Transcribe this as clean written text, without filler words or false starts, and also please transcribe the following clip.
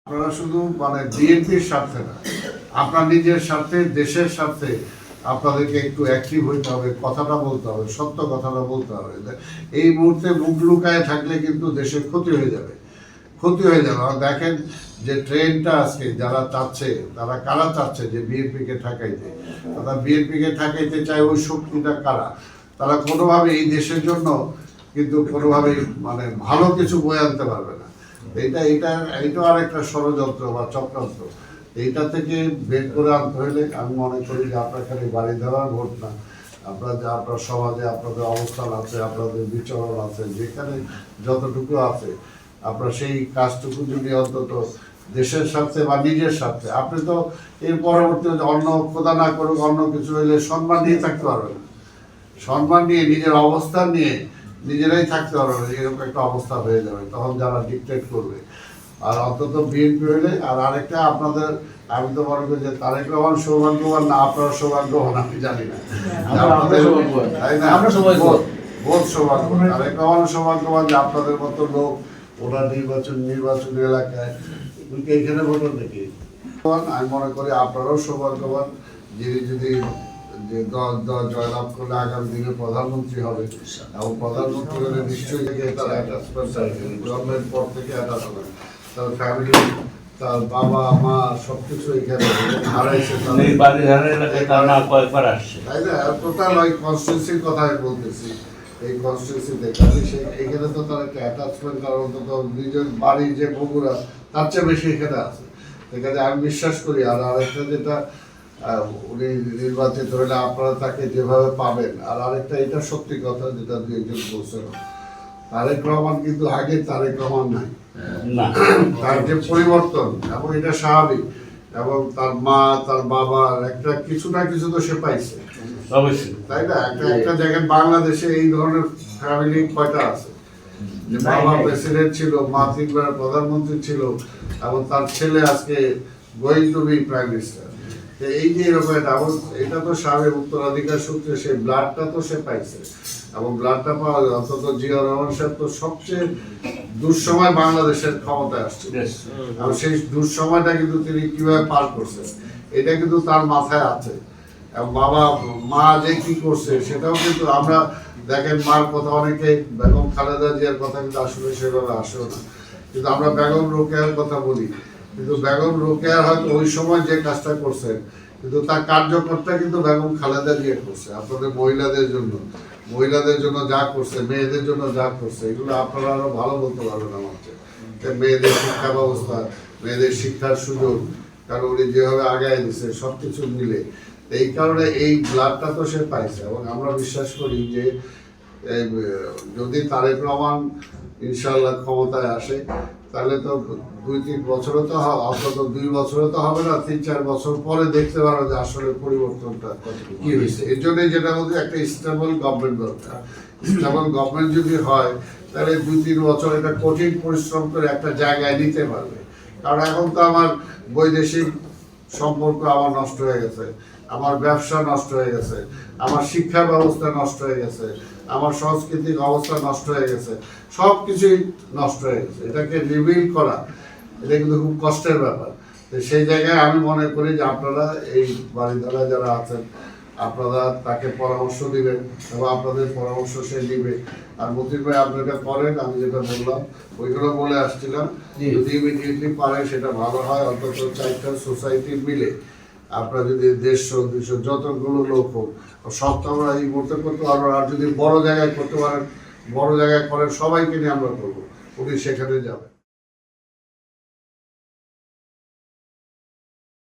আপনারা শুধু মানে বিএনপির স্বার্থে না, আপনার নিজের স্বার্থে, দেশের স্বার্থে আপনাদেরকে একটু অ্যাক্টিভ হইতে হবে, কথাটা বলতে হবে, সত্য কথাটা বলতে হবে। এই মুহূর্তে মুখ লুকায় থাকলে কিন্তু দেশের ক্ষতি হয়ে যাবে, ক্ষতি হয়ে যাবে। আর দেখেন যে ট্রেনটা আজকে যারা চাচ্ছে, তারা কারা চাচ্ছে যে বিএনপিকে ঠেকাইতে, তারা বিএনপিকে ঠেকাইতে চায়, ওই শক্তিটা কারা? তারা কোনোভাবে এই দেশের জন্য কিন্তু কোনোভাবেই মানে ভালো কিছু বয়ে আনতে পারবে না। এইটাও আরেকটা ষড়যন্ত্র বা চক্রান্ত। এইটা থেকে বের করে আনতে হলে আমি মনে করি যে আপনার খালি বাড়ি ধরার ভোট না, আপনার সমাজে আপনাদের অবস্থান আছে, আপনাদের বিচরণ আছে, যেখানে যতটুকু আছে আপনার সেই কাজটুকু যদি অন্তত দেশের স্বার্থে বা নিজের স্বার্থে, আপনি তো এর পরবর্তীতে অন্য খোদা না করুক অন্য কিছু হইলে সম্মান নিয়ে থাকতে পারবেন, সম্মান নিয়ে নিজের অবস্থান নিয়ে নিজেরাই থাকতে পারবে না, এরকম একটা অবস্থা হয়ে যাবে। তখন যারা ডিকটেট করবে, আর অন্তত বিএনপি হইলে। আর আরেকটা আপনাদের, আমি তো মনে করি যে তারেক রহমান সৌভাগ্যবান না আপনারা সৌভাগ্যবান, আমি জানি না, বোধ সৌভাগ্য। তারেক রহমান সৌভাগ্যবান যে আপনাদের মতো লোক ওনার নির্বাচনী এলাকায় এইখানে ভোটার দেখি। আমি মনে করি আপনারাও সৌভাগ্যবান, যিনি যদি যে দল জয়লাভ করলে আগামী দিনে প্রধানমন্ত্রী হবে, এবং প্রধানমন্ত্রী হলে নিশ্চয়ই তার অ্যাটাচমেন্ট আছে, জন্মের পর থেকে অ্যাটাচমেন্ট, তার ফ্যামিলি, তার বাবা মা সবকিছু এখানে হারাইছে, তাই না? টোটাল ওই কনস্টিটিউন্সির কথাই বলতেছি, এই কনস্টিটিউন্সিতে কাজে এখানে তো তার একটা অ্যাটাচমেন্ট, কারণ অন্তত নিজের বাড়ির যে বগুড়া তার চেয়ে বেশি এখানে আছে। এখানে আমি বিশ্বাস করি। আর আরেকটা যেটা, উনি নির্বাচিত হলে আপনারা তাকে যেভাবে পাবেন, আর আরেকটা এটা সত্যি কথা যেটা দুই একজন বলছেন, তারেক রহমান কিন্তু আগে তারেক রহমান নাই, তার যে পরিবর্তন, এবং এটা স্বাভাবিক, এবং তার মা তার বাবার একটা কিছু না কিছু তো সে পাইছে অবশ্যই, তাই না? একটা জায়গায় বাংলাদেশে এই ধরনের ফ্যামিলি কয়টা আছে যে বাবা প্রেসিডেন্ট ছিল, মা তিনবার প্রধানমন্ত্রী ছিল, এবং তার ছেলে আজকে going to be prime minister. এই যে এরকম এটা তো স্বাভাবিক উত্তরাধিকার সূত্রে সেই ব্লাডটা তো সে পাইছে, এবং ব্লাডটা পাওয়া যায়। অন্তত জিয়া রহমান সাহেব তো সবচেয়ে দুঃসময় বাংলাদেশের ক্ষমতায় আসছে, এবং সেই দুঃসময়টা কিন্তু তিনি কিভাবে পার করছেন এটা কিন্তু তার মাথায় আছে। এবং মা যে কি করছে সেটাও কিন্তু আমরা দেখেন, মার কথা অনেকে, বেগম খালেদা জিয়ার কথা কিন্তু আসলে সেভাবে আসেও না, কিন্তু আমরা বেগম রোকেয়ার কথা বলি, কিন্তু বেগম রোকেয়া হয়তো ওই সময় যে কাজটা করছেন, কিন্তু তার কার্যকর্তা কিন্তু বেগম খালেদা জিয়া করছে। আপনাদের মহিলাদের জন্য যা করছে, মেয়েদের জন্য যা করছে, এগুলো আপনারা আরো ভালো বলতে পারবেন আমার চেয়ে। মেয়েদের শিক্ষা ব্যবস্থা, মেয়েদের শিক্ষার সুযোগ, কারণ উনি যেভাবে আগায় দিচ্ছে সবকিছু মিলে, এই কারণে এই ব্লাডটা তো সে পাইছে। এবং আমরা বিশ্বাস করি যে যদি তারেক রহমান ইনশাল্লাহ ক্ষমতায় আসে, তাহলে তো 2-3 বছরও তো অন্তত 2 বছরও তো হবে না, 3-4 বছর পরে দেখতে পারো যে আসলে পরিবর্তনটা কি হয়েছে। এর জন্য যেটা বলতে একটা স্টেবল গভর্নমেন্ট দরকার। স্টেবল গভর্নমেন্ট যদি হয়, তাহলে 2-3 বছর এটা কঠিন পরিশ্রম করে একটা জায়গায় নিতে পারবে। কারণ এখন তো আমার বৈদেশিক সম্পর্ক আমার নষ্ট হয়ে গেছে, আমার ব্যবসা নষ্ট হয়ে গেছে, আমার শিক্ষা ব্যবস্থা নষ্ট হয়ে গেছে, আমার সাংস্কৃতিক অবস্থা নষ্ট হয়ে গেছে, সব কিছুই নষ্ট হয়ে গেছে। এটাকে রিবিল্ড করা, এটা কিন্তু খুব কষ্টের ব্যাপার। তো সেই জায়গায় আমি মনে করি যে আপনারা এই বাড়িধারা যারা আছেন, আপনারা তাকে পরামর্শ দিবেন, এবং আপনাদের পরামর্শ সে দিবে। আর মতিন ভাই আপনি এটা করেন, আমি যেটা বললাম ওইগুলো বলে আসছিলাম, যদি ইমিডিয়েটলি পারে সেটা ভালো হয়। অন্তত 4টা সোসাইটি মিলে আপনারা যদি 150-200 যতগুলো লোক হোক, সব তো আমরা এই মুহূর্তে করতে পারবো। আর যদি বড় জায়গায় করতে পারেন, বড় জায়গায় করেন, সবাইকে নিয়ে আমরা করবো, উনি সেখানে যাবেন।